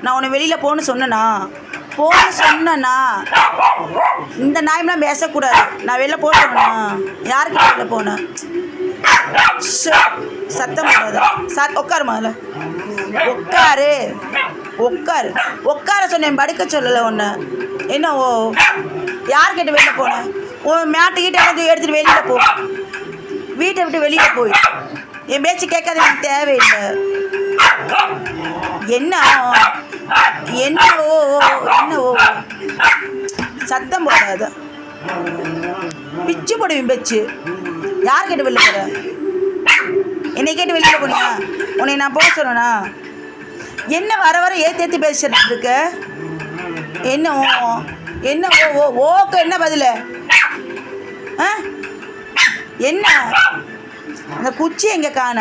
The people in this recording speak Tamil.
நான் உன்னை வெளியில் போன்னு சொன்னேனா? சொன்னேண்ணா. இந்த நாயம்லாம் பேசக்கூடாது. நான் வெளில போட்டேண்ணா. யாருக்கிட்ட வெளில போனேன்? சத்தம் போடாத. உட்காரு முதல்ல. உட்காரு உட்காரு உட்கார சொன்னேன், படுக்க சொல்லலை ஒன்று. என்ன ஓ யார்கிட்ட வெளில போனேன்? உன் மேட்டுக்கிட்ட எடுத்துகிட்டு வெளியில் போ. வீட்டை விட்டு வெளியில் போய் என் பேச்சு கேட்காத, எனக்கு தேவையில்லை. என்ன என்னவோ என்னவோ சத்தம் போடாத. பிச்சு போடுவேன் பேச்சு. யார் கேட்டு வெளில போகிற? என்னை கேட்டு வெளியில் போனியா? உன்னை நான் போக சொன்னேனா? என்ன வர வர ஏற்றி பேசிட்டு இருக்க? என்ன என்ன ஓக்கு என்ன பதில்? என்ன அந்த குச்சி எங்கே காண?